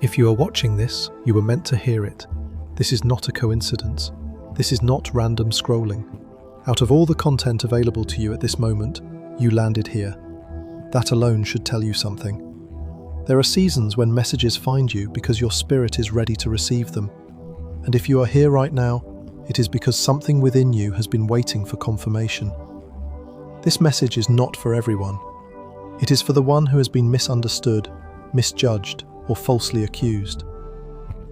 If you are watching this, you were meant to hear it. This is not a coincidence. This is not random scrolling. Out of all the content available to you at this moment, you landed here. That alone should tell you something. There are seasons when messages find you because your spirit is ready to receive them. And if you are here right now, it is because something within you has been waiting for confirmation. This message is not for everyone. It is for the one who has been misunderstood, misjudged, or falsely accused.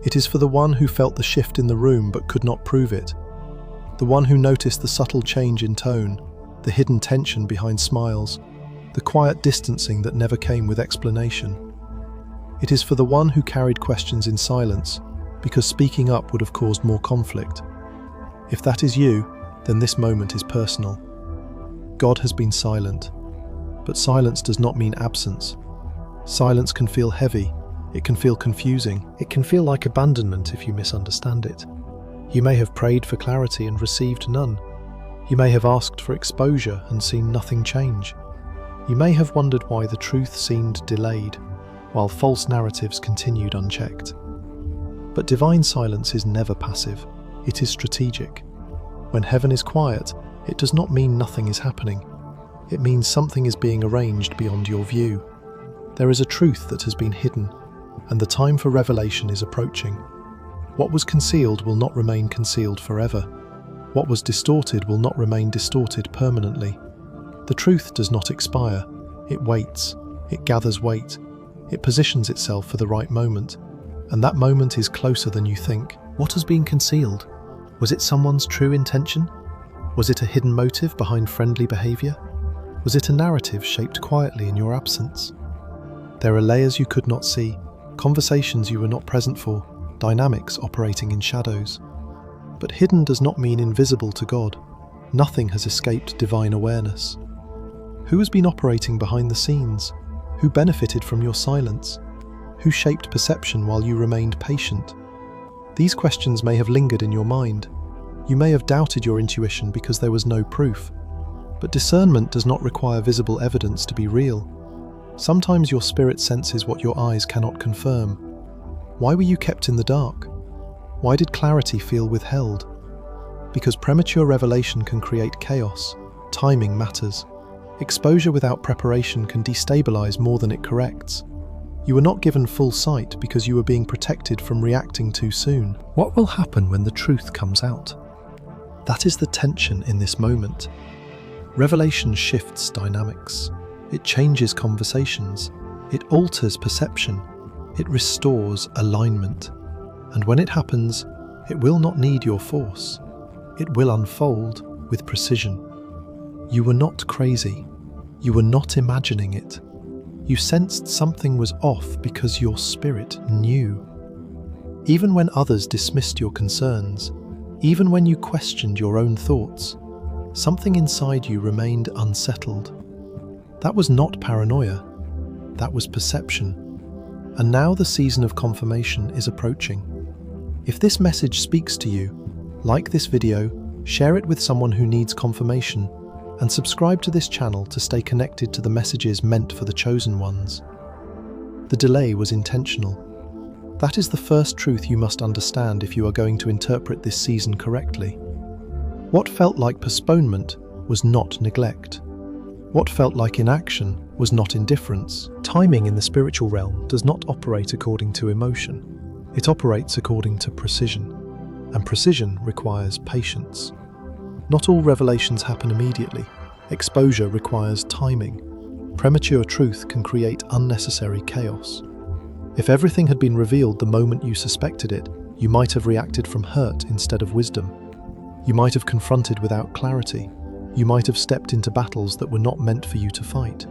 It is for the one who felt the shift in the room but could not prove it. The one who noticed the subtle change in tone, the hidden tension behind smiles, the quiet distancing that never came with explanation. It is for the one who carried questions in silence because speaking up would have caused more conflict. If that is you, then this moment is personal. God has been silent, but silence does not mean absence. Silence can feel heavy, it can feel confusing, it can feel like abandonment if you misunderstand it. You may have prayed for clarity and received none. You may have asked for exposure and seen nothing change. You may have wondered why the truth seemed delayed, while false narratives continued unchecked. But divine silence is never passive, it is strategic. When heaven is quiet, it does not mean nothing is happening. It means something is being arranged beyond your view. There is a truth that has been hidden, and the time for revelation is approaching. What was concealed will not remain concealed forever. What was distorted will not remain distorted permanently. The truth does not expire. It waits. It gathers weight. It positions itself for the right moment. And that moment is closer than you think. What has been concealed? Was it someone's true intention? Was it a hidden motive behind friendly behavior? Was it a narrative shaped quietly in your absence? There are layers you could not see, conversations you were not present for, dynamics operating in shadows. But hidden does not mean invisible to God. Nothing has escaped divine awareness. Who has been operating behind the scenes? Who benefited from your silence? Who shaped perception while you remained patient? These questions may have lingered in your mind. You may have doubted your intuition because there was no proof. But discernment does not require visible evidence to be real. Sometimes your spirit senses what your eyes cannot confirm. Why were you kept in the dark? Why did clarity feel withheld? Because premature revelation can create chaos. Timing matters. Exposure without preparation can destabilize more than it corrects. You were not given full sight because you were being protected from reacting too soon. What will happen when the truth comes out? That is the tension in this moment. Revelation shifts dynamics. It changes conversations. It alters perception. It restores alignment. And when it happens, it will not need your force. It will unfold with precision. You were not crazy. You were not imagining it. You sensed something was off because your spirit knew. Even when others dismissed your concerns, even when you questioned your own thoughts, something inside you remained unsettled. That was not paranoia. That was perception. And now the season of confirmation is approaching. If this message speaks to you, like this video, share it with someone who needs confirmation, and subscribe to this channel to stay connected to the messages meant for the chosen ones. The delay was intentional. That is the first truth you must understand if you are going to interpret this season correctly. What felt like postponement was not neglect. What felt like inaction was not indifference. Timing in the spiritual realm does not operate according to emotion. It operates according to precision, and precision requires patience. Not all revelations happen immediately. Exposure requires timing. Premature truth can create unnecessary chaos. If everything had been revealed the moment you suspected it, you might have reacted from hurt instead of wisdom. You might have confronted without clarity. You might have stepped into battles that were not meant for you to fight.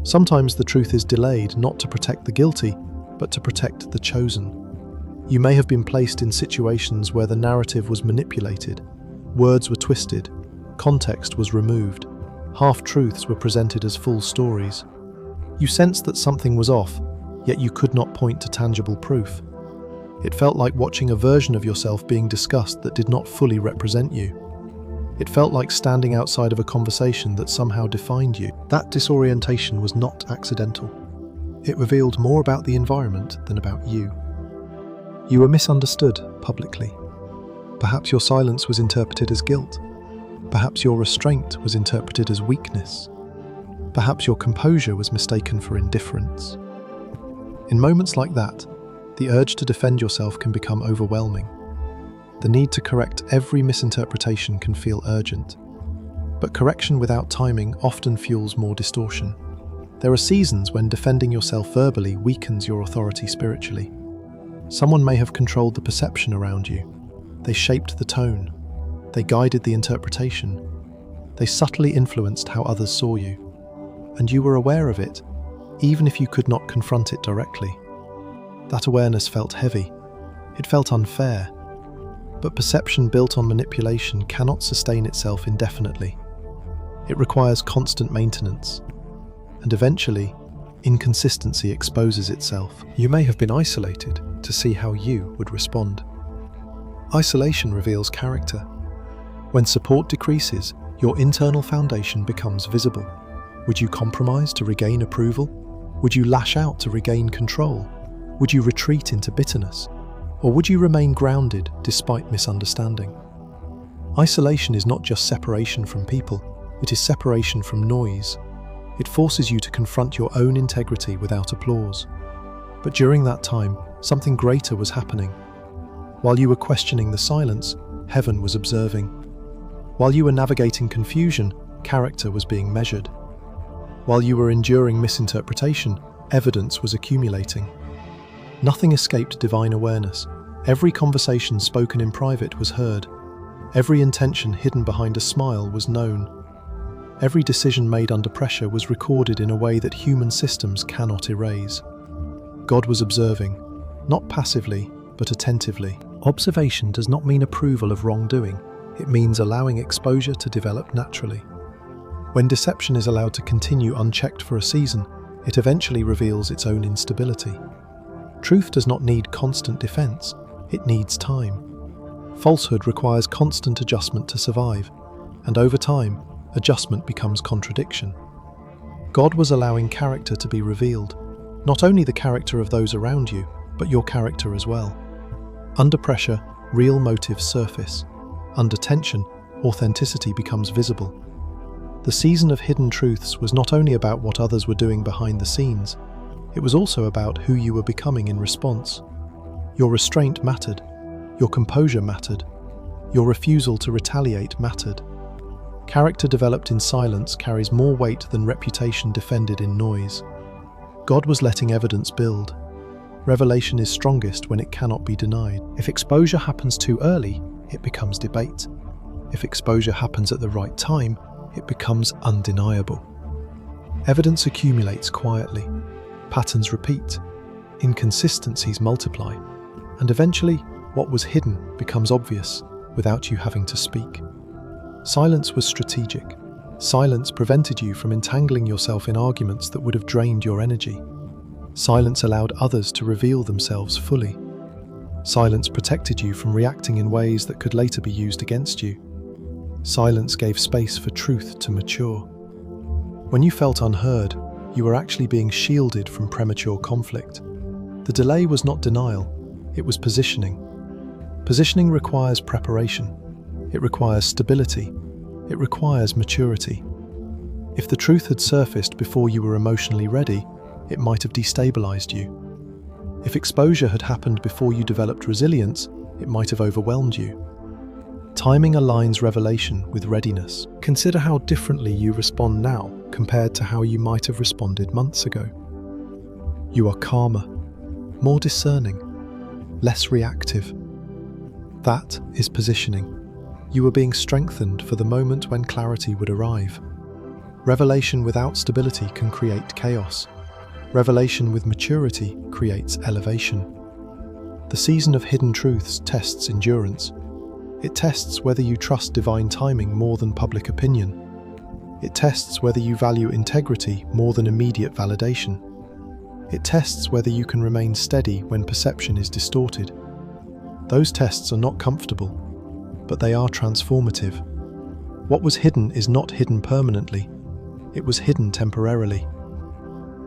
Sometimes the truth is delayed not to protect the guilty, but to protect the chosen. You may have been placed in situations where the narrative was manipulated. Words were twisted, context was removed, half-truths were presented as full stories. You sensed that something was off, yet you could not point to tangible proof. It felt like watching a version of yourself being discussed that did not fully represent you. It felt like standing outside of a conversation that somehow defined you. That disorientation was not accidental. It revealed more about the environment than about you. You were misunderstood publicly. Perhaps your silence was interpreted as guilt. Perhaps your restraint was interpreted as weakness. Perhaps your composure was mistaken for indifference. In moments like that, the urge to defend yourself can become overwhelming. The need to correct every misinterpretation can feel urgent. But correction without timing often fuels more distortion. There are seasons when defending yourself verbally weakens your authority spiritually. Someone may have controlled the perception around you. They shaped the tone. They guided the interpretation. They subtly influenced how others saw you. And you were aware of it, even if you could not confront it directly. That awareness felt heavy. It felt unfair. But perception built on manipulation cannot sustain itself indefinitely. It requires constant maintenance. And eventually, inconsistency exposes itself. You may have been isolated to see how you would respond. Isolation reveals character. When support decreases, your internal foundation becomes visible. Would you compromise to regain approval? Would you lash out to regain control? Would you retreat into bitterness? Or would you remain grounded despite misunderstanding? Isolation is not just separation from people, it is separation from noise. It forces you to confront your own integrity without applause. But during that time, something greater was happening. While you were questioning the silence, heaven was observing. While you were navigating confusion, character was being measured. While you were enduring misinterpretation, evidence was accumulating. Nothing escaped divine awareness. Every conversation spoken in private was heard. Every intention hidden behind a smile was known. Every decision made under pressure was recorded in a way that human systems cannot erase. God was observing, not passively, but attentively. Observation does not mean approval of wrongdoing. It means allowing exposure to develop naturally. When deception is allowed to continue unchecked for a season, it eventually reveals its own instability. Truth does not need constant defense, it needs time. Falsehood requires constant adjustment to survive, and over time, adjustment becomes contradiction. God was allowing character to be revealed, not only the character of those around you, but your character as well. Under pressure, real motives surface. Under tension, authenticity becomes visible. The season of hidden truths was not only about what others were doing behind the scenes, it was also about who you were becoming in response. Your restraint mattered. Your composure mattered. Your refusal to retaliate mattered. Character developed in silence carries more weight than reputation defended in noise. God was letting evidence build. Revelation is strongest when it cannot be denied. If exposure happens too early, it becomes debate. If exposure happens at the right time, it becomes undeniable. Evidence accumulates quietly. Patterns repeat. Inconsistencies multiply. And eventually, what was hidden becomes obvious without you having to speak. Silence was strategic. Silence prevented you from entangling yourself in arguments that would have drained your energy. Silence allowed others to reveal themselves fully. Silence protected you from reacting in ways that could later be used against you. Silence gave space for truth to mature. When you felt unheard, you were actually being shielded from premature conflict. The delay was not denial, it was positioning. Positioning requires preparation. It requires stability. It requires maturity. If the truth had surfaced before you were emotionally ready, it might have destabilized you. If exposure had happened before you developed resilience, it might have overwhelmed you. Timing aligns revelation with readiness. Consider how differently you respond now compared to how you might have responded months ago. You are calmer, more discerning, less reactive. That is positioning. You are being strengthened for the moment when clarity would arrive. Revelation without stability can create chaos. Revelation with maturity creates elevation. The season of hidden truths tests endurance. It tests whether you trust divine timing more than public opinion. It tests whether you value integrity more than immediate validation. It tests whether you can remain steady when perception is distorted. Those tests are not comfortable, but they are transformative. What was hidden is not hidden permanently. It was hidden temporarily.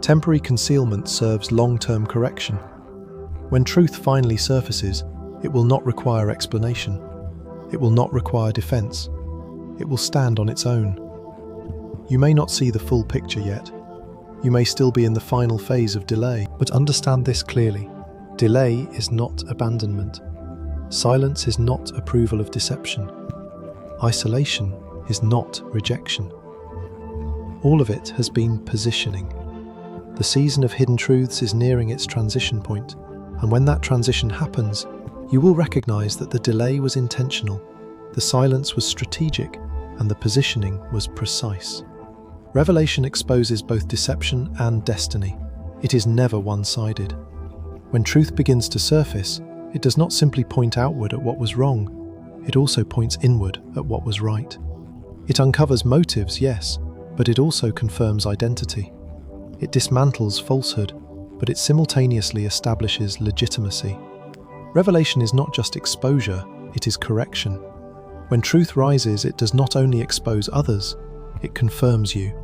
Temporary concealment serves long-term correction. When truth finally surfaces, it will not require explanation. It will not require defense. It will stand on its own. You may not see the full picture yet. You may still be in the final phase of delay, but understand this clearly. Delay is not abandonment. Silence is not approval of deception. Isolation is not rejection. All of it has been positioning. The season of hidden truths is nearing its transition point, and when that transition happens, you will recognize that the delay was intentional, the silence was strategic, and the positioning was precise. Revelation exposes both deception and destiny. It is never one-sided. When truth begins to surface, it does not simply point outward at what was wrong, it also points inward at what was right. It uncovers motives, yes, but it also confirms identity. It dismantles falsehood, but it simultaneously establishes legitimacy. Revelation is not just exposure, it is correction. When truth rises, it does not only expose others, it confirms you.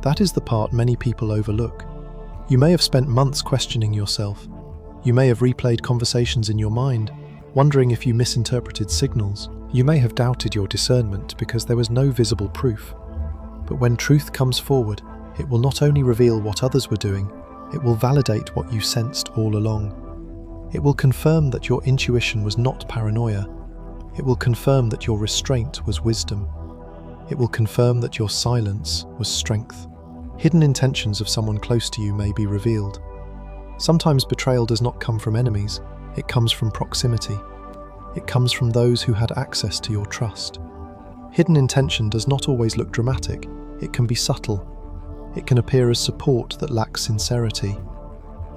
That is the part many people overlook. You may have spent months questioning yourself. You may have replayed conversations in your mind, wondering if you misinterpreted signals. You may have doubted your discernment because there was no visible proof. But when truth comes forward, it will not only reveal what others were doing, it will validate what you sensed all along. It will confirm that your intuition was not paranoia. It will confirm that your restraint was wisdom. It will confirm that your silence was strength. Hidden intentions of someone close to you may be revealed. Sometimes betrayal does not come from enemies, it comes from proximity. It comes from those who had access to your trust. Hidden intention does not always look dramatic, it can be subtle. It can appear as support that lacks sincerity.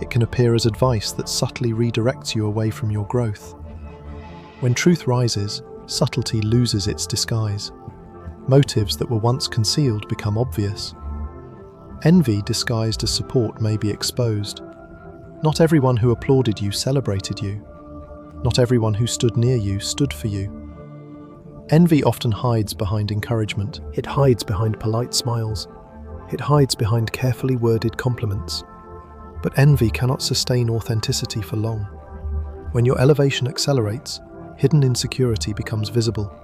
It can appear as advice that subtly redirects you away from your growth. When truth rises, subtlety loses its disguise. Motives that were once concealed become obvious. Envy disguised as support may be exposed. Not everyone who applauded you celebrated you. Not everyone who stood near you stood for you. Envy often hides behind encouragement. It hides behind polite smiles. It hides behind carefully worded compliments. But envy cannot sustain authenticity for long. When your elevation accelerates, hidden insecurity becomes visible.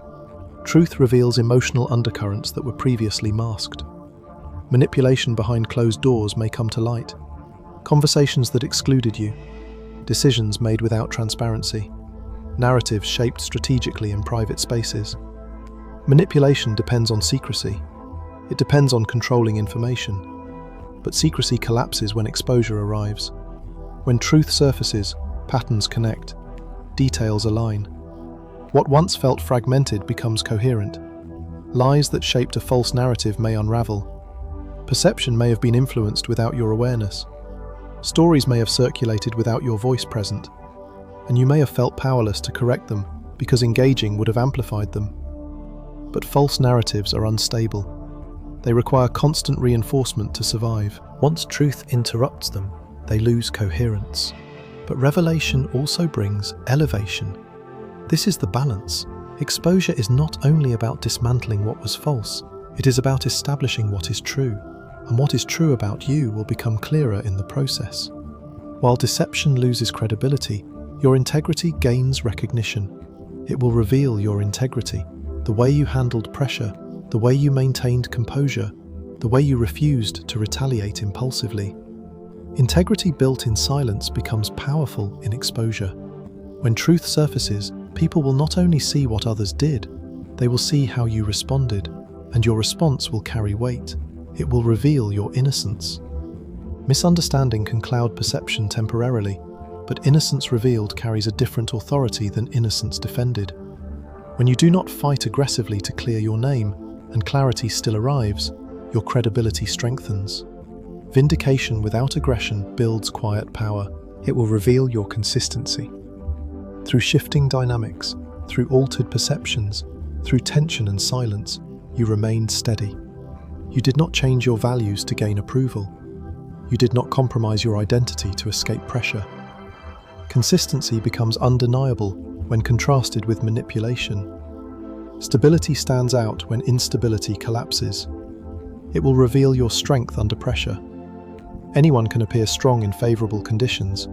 Truth reveals emotional undercurrents that were previously masked. Manipulation behind closed doors may come to light. Conversations that excluded you. Decisions made without transparency. Narratives shaped strategically in private spaces. Manipulation depends on secrecy. It depends on controlling information. But secrecy collapses when exposure arrives. When truth surfaces, patterns connect. Details align. What once felt fragmented becomes coherent. Lies that shaped a false narrative may unravel. Perception may have been influenced without your awareness. Stories may have circulated without your voice present. And you may have felt powerless to correct them because engaging would have amplified them. But false narratives are unstable. They require constant reinforcement to survive. Once truth interrupts them, they lose coherence. But revelation also brings elevation. This is the balance. Exposure is not only about dismantling what was false, it is about establishing what is true. And what is true about you will become clearer in the process. While deception loses credibility, your integrity gains recognition. It will reveal your integrity, the way you handled pressure, the way you maintained composure, the way you refused to retaliate impulsively. Integrity built in silence becomes powerful in exposure. When truth surfaces, people will not only see what others did, they will see how you responded, and your response will carry weight. It will reveal your innocence. Misunderstanding can cloud perception temporarily, but innocence revealed carries a different authority than innocence defended. When you do not fight aggressively to clear your name, and clarity still arrives, your credibility strengthens. Vindication without aggression builds quiet power. It will reveal your consistency. Through shifting dynamics, through altered perceptions, through tension and silence, you remained steady. You did not change your values to gain approval. You did not compromise your identity to escape pressure. Consistency becomes undeniable when contrasted with manipulation. Stability stands out when instability collapses. It will reveal your strength under pressure. Anyone can appear strong in favorable conditions,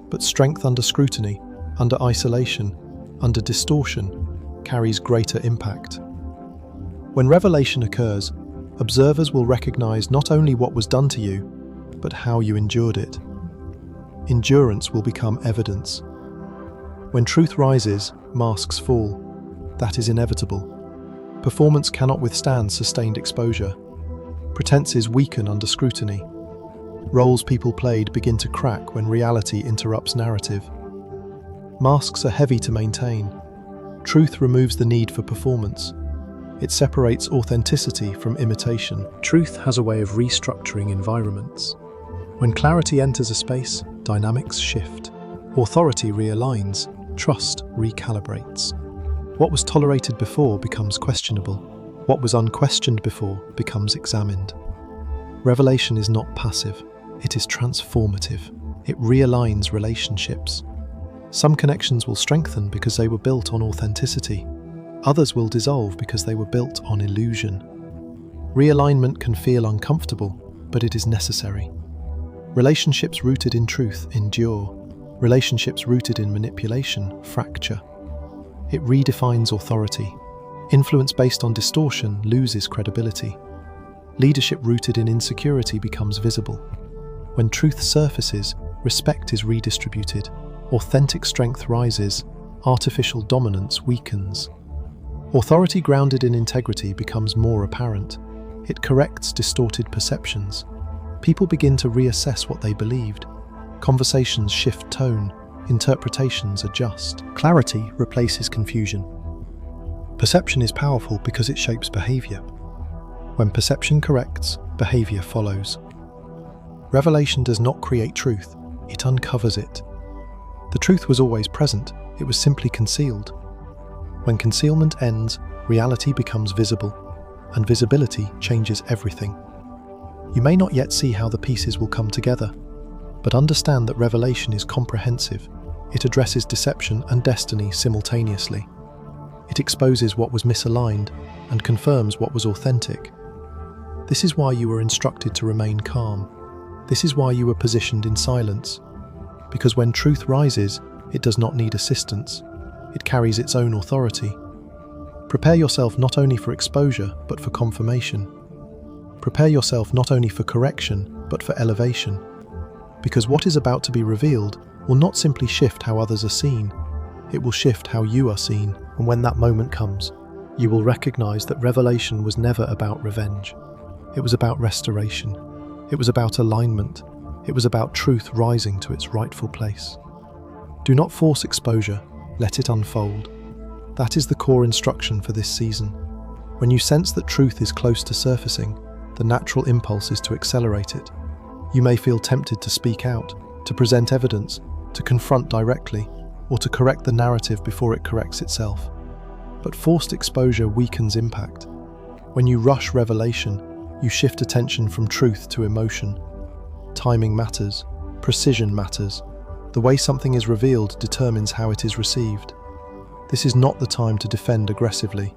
but strength under scrutiny, under isolation, under distortion, carries greater impact. When revelation occurs, observers will recognize not only what was done to you, but how you endured it. Endurance will become evidence. When truth rises, masks fall. That is inevitable. Performance cannot withstand sustained exposure. Pretenses weaken under scrutiny. Roles people played begin to crack when reality interrupts narrative. Masks are heavy to maintain. Truth removes the need for performance. It separates authenticity from imitation. Truth has a way of restructuring environments. When clarity enters a space, dynamics shift. Authority realigns, trust recalibrates. What was tolerated before becomes questionable. What was unquestioned before becomes examined. Revelation is not passive, it is transformative. It realigns relationships. Some connections will strengthen because they were built on authenticity. Others will dissolve because they were built on illusion. Realignment can feel uncomfortable, but it is necessary. Relationships rooted in truth endure. Relationships rooted in manipulation fracture. It redefines authority. Influence based on distortion loses credibility. Leadership rooted in insecurity becomes visible. When truth surfaces, respect is redistributed. Authentic strength rises. Artificial dominance weakens. Authority grounded in integrity becomes more apparent. It corrects distorted perceptions. People begin to reassess what they believed. Conversations shift tone. Interpretations adjust. Clarity replaces confusion. Perception is powerful because it shapes behavior. When perception corrects, behavior follows. Revelation does not create truth, it uncovers it. The truth was always present, it was simply concealed. When concealment ends, reality becomes visible, and visibility changes everything. You may not yet see how the pieces will come together, but understand that revelation is comprehensive. It addresses deception and destiny simultaneously. It exposes what was misaligned and confirms what was authentic. This is why you were instructed to remain calm. This is why you were positioned in silence. Because when truth rises, it does not need assistance. It carries its own authority. Prepare yourself not only for exposure, but for confirmation. Prepare yourself not only for correction, but for elevation. Because what is about to be revealed will not simply shift how others are seen, it will shift how you are seen. And when that moment comes, you will recognize that revelation was never about revenge. It was about restoration. It was about alignment. It was about truth rising to its rightful place. Do not force exposure, let it unfold. That is the core instruction for this season. When you sense that truth is close to surfacing, the natural impulse is to accelerate it. You may feel tempted to speak out, to present evidence, to confront directly, or to correct the narrative before it corrects itself. But forced exposure weakens impact. When you rush revelation, you shift attention from truth to emotion. Timing matters, precision matters. The way something is revealed determines how it is received. This is not the time to defend aggressively.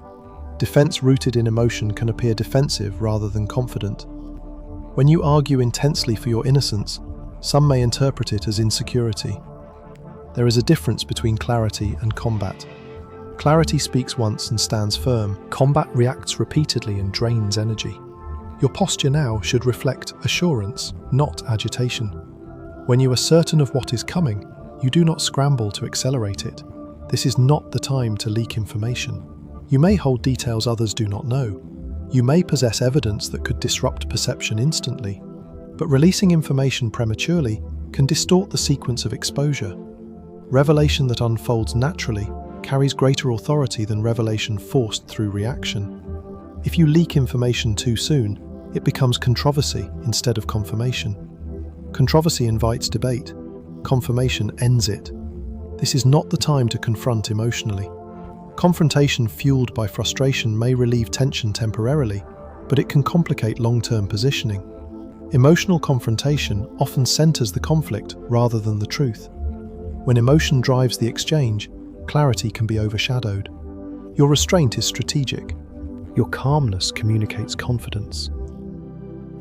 Defense rooted in emotion can appear defensive rather than confident. When you argue intensely for your innocence, some may interpret it as insecurity. There is a difference between clarity and combat. Clarity speaks once and stands firm. Combat reacts repeatedly and drains energy. Your posture now should reflect assurance, not agitation. When you are certain of what is coming, you do not scramble to accelerate it. This is not the time to leak information. You may hold details others do not know. You may possess evidence that could disrupt perception instantly. But releasing information prematurely can distort the sequence of exposure. Revelation that unfolds naturally carries greater authority than revelation forced through reaction. If you leak information too soon, it becomes controversy instead of confirmation. Controversy invites debate. Confirmation ends it. This is not the time to confront emotionally. Confrontation fueled by frustration may relieve tension temporarily, but it can complicate long-term positioning. Emotional confrontation often centers the conflict rather than the truth. When emotion drives the exchange, clarity can be overshadowed. Your restraint is strategic. Your calmness communicates confidence.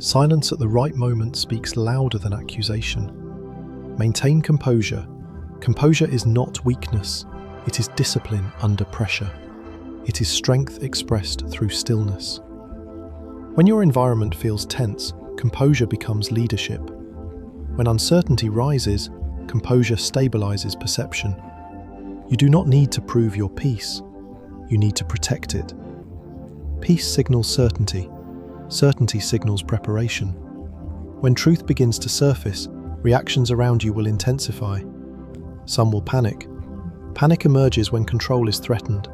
Silence at the right moment speaks louder than accusation. Maintain composure. Composure is not weakness, it is discipline under pressure. It is strength expressed through stillness. When your environment feels tense, composure becomes leadership. When uncertainty rises, composure stabilizes perception. You do not need to prove your peace, you need to protect it. Peace signals certainty. Certainty signals preparation. When truth begins to surface, reactions around you will intensify. Some will panic. Panic emerges when control is threatened.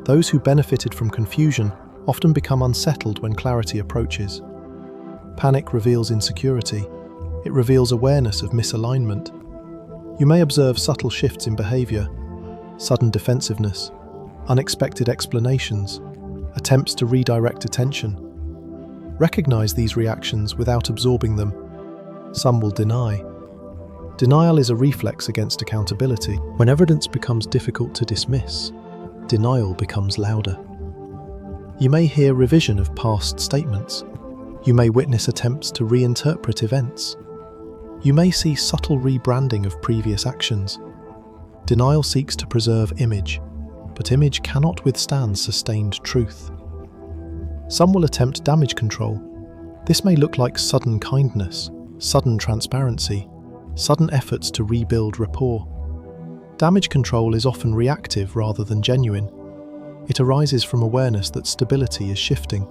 Those who benefited from confusion often become unsettled when clarity approaches. Panic reveals insecurity. It reveals awareness of misalignment. You may observe subtle shifts in behavior, sudden defensiveness, unexpected explanations, attempts to redirect attention. Recognize these reactions without absorbing them. Some will deny. Denial is a reflex against accountability. When evidence becomes difficult to dismiss, denial becomes louder. You may hear revision of past statements. You may witness attempts to reinterpret events. You may see subtle rebranding of previous actions. Denial seeks to preserve image, but image cannot withstand sustained truth. Some will attempt damage control. This may look like sudden kindness, sudden transparency, sudden efforts to rebuild rapport. Damage control is often reactive rather than genuine. It arises from awareness that stability is shifting.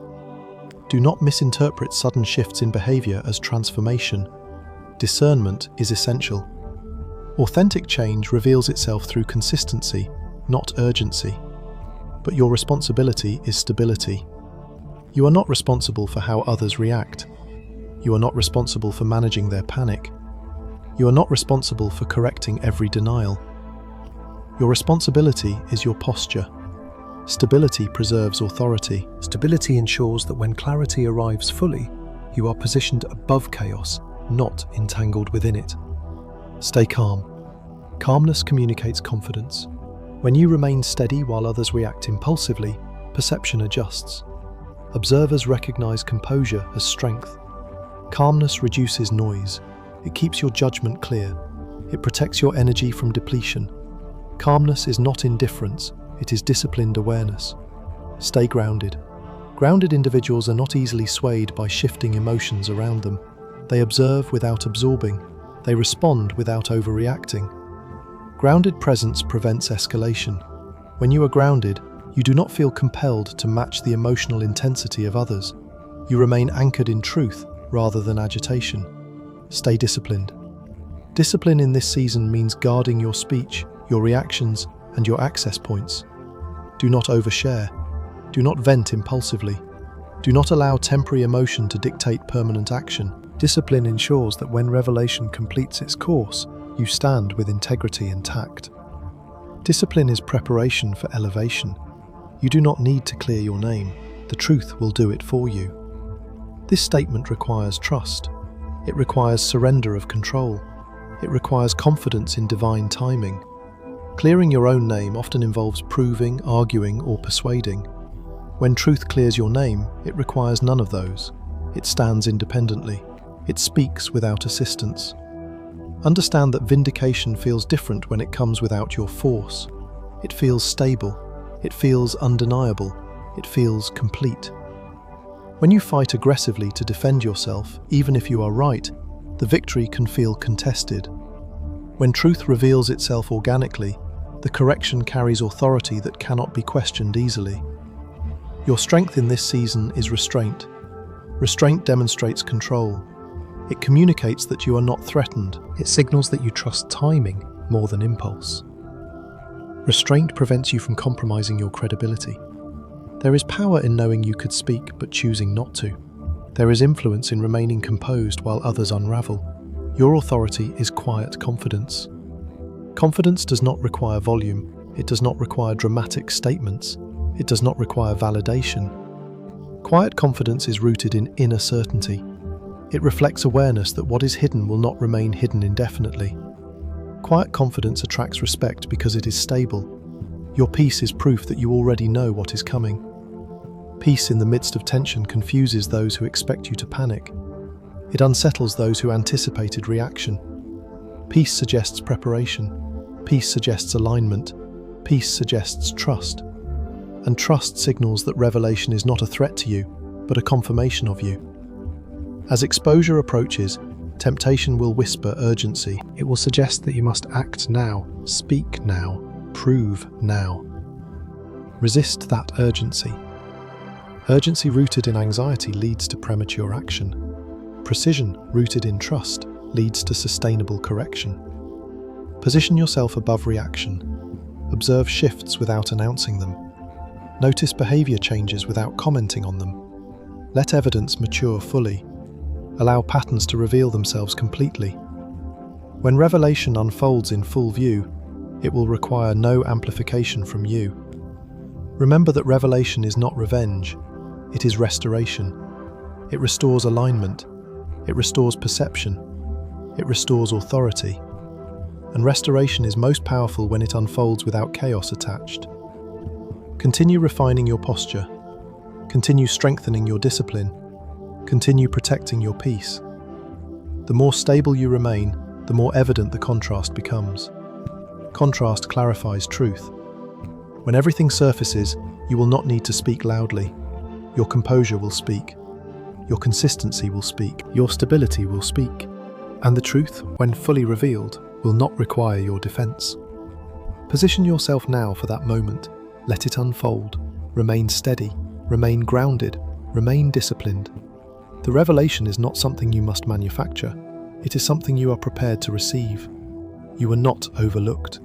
Do not misinterpret sudden shifts in behavior as transformation. Discernment is essential. Authentic change reveals itself through consistency, not urgency. But your responsibility is stability. You are not responsible for how others react. You are not responsible for managing their panic. You are not responsible for correcting every denial. Your responsibility is your posture. Stability preserves authority. Stability ensures that when clarity arrives fully, you are positioned above chaos, not entangled within it. Stay calm. Calmness communicates confidence. When you remain steady while others react impulsively, perception adjusts. Observers recognize composure as strength. Calmness reduces noise. It keeps your judgment clear. It protects your energy from depletion. Calmness is not indifference, it is disciplined awareness. Stay grounded. Grounded individuals are not easily swayed by shifting emotions around them. They observe without absorbing. They respond without overreacting. Grounded presence prevents escalation. When you are grounded, you do not feel compelled to match the emotional intensity of others. You remain anchored in truth rather than agitation. Stay disciplined. Discipline in this season means guarding your speech, your reactions, and your access points. Do not overshare. Do not vent impulsively. Do not allow temporary emotion to dictate permanent action. Discipline ensures that when revelation completes its course, you stand with integrity and tact. Discipline is preparation for elevation. You do not need to clear your name. The truth will do it for you. This statement requires trust. It requires surrender of control. It requires confidence in divine timing. Clearing your own name often involves proving, arguing, or persuading. When truth clears your name, it requires none of those. It stands independently. It speaks without assistance. Understand that vindication feels different when it comes without your force. It feels stable. It feels undeniable. It feels complete. When you fight aggressively to defend yourself, even if you are right, the victory can feel contested. When truth reveals itself organically, the correction carries authority that cannot be questioned easily. Your strength in this season is restraint. Restraint demonstrates control. It communicates that you are not threatened. It signals that you trust timing more than impulse. Restraint prevents you from compromising your credibility. There is power in knowing you could speak but choosing not to. There is influence in remaining composed while others unravel. Your authority is quiet confidence. Confidence does not require volume. It does not require dramatic statements. It does not require validation. Quiet confidence is rooted in inner certainty. It reflects awareness that what is hidden will not remain hidden indefinitely. Quiet confidence attracts respect because it is stable. Your peace is proof that you already know what is coming. Peace in the midst of tension confuses those who expect you to panic. It unsettles those who anticipated reaction. Peace suggests preparation. Peace suggests alignment. Peace suggests trust. And trust signals that revelation is not a threat to you, but a confirmation of you. As exposure approaches, temptation will whisper urgency. It will suggest that you must act now, speak now, prove now. Resist that urgency. Urgency rooted in anxiety leads to premature action. Precision rooted in trust leads to sustainable correction. Position yourself above reaction. Observe shifts without announcing them. Notice behavior changes without commenting on them. Let evidence mature fully. Allow patterns to reveal themselves completely. When revelation unfolds in full view, it will require no amplification from you. Remember that revelation is not revenge, it is restoration. It restores alignment. It restores perception. It restores authority. And restoration is most powerful when it unfolds without chaos attached. Continue refining your posture. Continue strengthening your discipline. Continue protecting your peace. The more stable you remain, the more evident the contrast becomes. Contrast clarifies truth. When everything surfaces, you will not need to speak loudly. Your composure will speak. Your consistency will speak. Your stability will speak. And the truth, when fully revealed, will not require your defense. Position yourself now for that moment. Let it unfold. Remain steady. Remain grounded. Remain disciplined. The revelation is not something you must manufacture. It is something you are prepared to receive. You are not overlooked.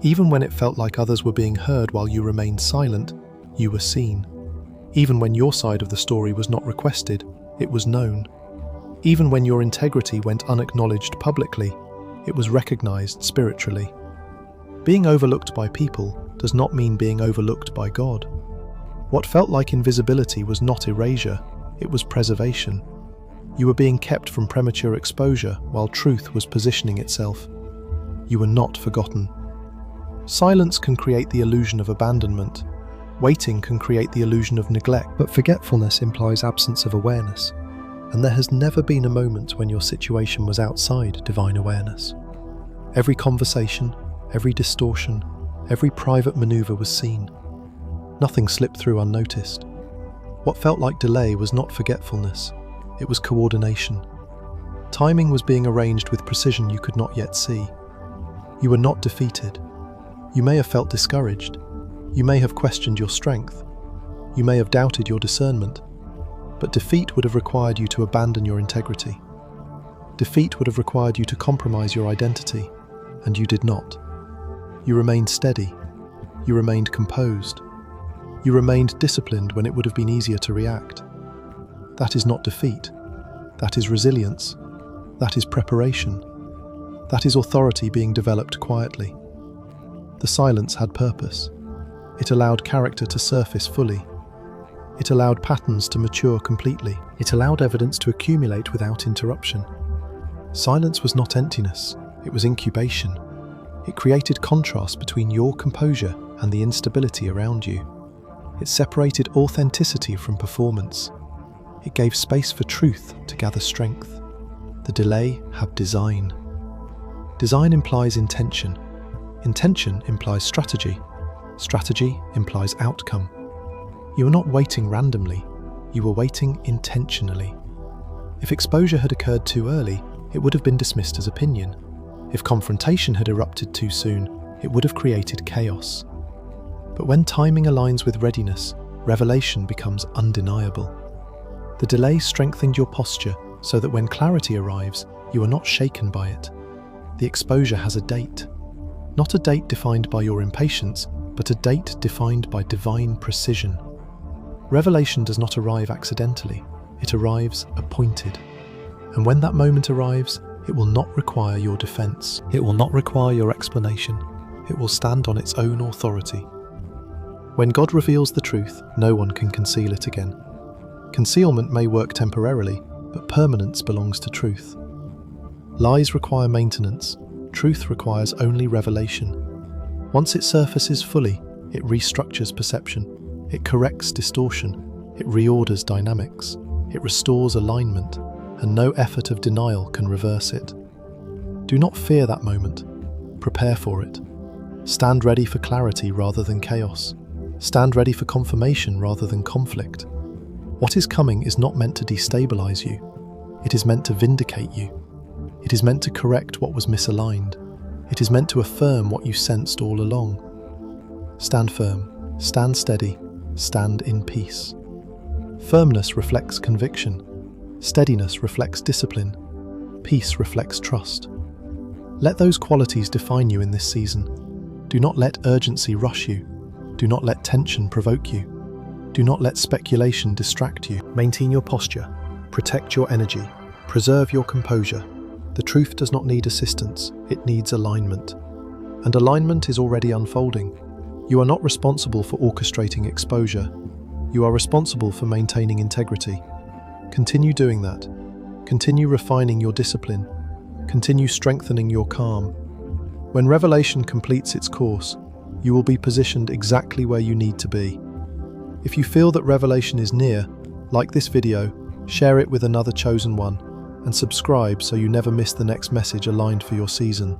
Even when it felt like others were being heard while you remained silent, you were seen. Even when your side of the story was not requested, it was known. Even when your integrity went unacknowledged publicly, it was recognized spiritually. Being overlooked by people does not mean being overlooked by God. What felt like invisibility was not erasure, it was preservation. You were being kept from premature exposure while truth was positioning itself. You were not forgotten. Silence can create the illusion of abandonment. Waiting can create the illusion of neglect, but forgetfulness implies absence of awareness. And there has never been a moment when your situation was outside divine awareness. Every conversation, every distortion, every private maneuver was seen. Nothing slipped through unnoticed. What felt like delay was not forgetfulness, it was coordination. Timing was being arranged with precision you could not yet see. You were not defeated. You may have felt discouraged. You may have questioned your strength. You may have doubted your discernment. But defeat would have required you to abandon your integrity. Defeat would have required you to compromise your identity, and you did not. You remained steady. You remained composed. You remained disciplined when it would have been easier to react. That is not defeat. That is resilience. That is preparation. That is authority being developed quietly. The silence had purpose. It allowed character to surface fully. It allowed patterns to mature completely. It allowed evidence to accumulate without interruption. Silence was not emptiness, it was incubation. It created contrast between your composure and the instability around you. It separated authenticity from performance. It gave space for truth to gather strength. The delay had design. Design implies intention. Intention implies strategy. Strategy implies outcome. You were not waiting randomly, you were waiting intentionally. If exposure had occurred too early, it would have been dismissed as opinion. If confrontation had erupted too soon, it would have created chaos. But when timing aligns with readiness, revelation becomes undeniable. The delay strengthened your posture so that when clarity arrives, you are not shaken by it. The exposure has a date. Not a date defined by your impatience, but a date defined by divine precision. Revelation does not arrive accidentally, it arrives appointed. And when that moment arrives, it will not require your defense. It will not require your explanation. It will stand on its own authority. When God reveals the truth, no one can conceal it again. Concealment may work temporarily, but permanence belongs to truth. Lies require maintenance. Truth requires only revelation. Once it surfaces fully, it restructures perception. It corrects distortion. It reorders dynamics. It restores alignment. and no effort of denial can reverse it. Do not fear that moment. Prepare for it. Stand ready for clarity rather than chaos. Stand ready for confirmation rather than conflict. What is coming is not meant to destabilize you. It is meant to vindicate you. It is meant to correct what was misaligned. It is meant to affirm what you sensed all along. Stand firm, stand steady, stand in peace. Firmness reflects conviction. Steadiness reflects discipline. Peace reflects trust. Let those qualities define you in this season. Do not let urgency rush you. Do not let tension provoke you. Do not let speculation distract you. Maintain your posture. Protect your energy. Preserve your composure. The truth does not need assistance, it needs alignment. And alignment is already unfolding. You are not responsible for orchestrating exposure. You are responsible for maintaining integrity. Continue doing that. Continue refining your discipline. Continue strengthening your calm. When revelation completes its course, you will be positioned exactly where you need to be. If you feel that revelation is near, like this video, share it with another chosen one, and subscribe so you never miss the next message aligned for your season.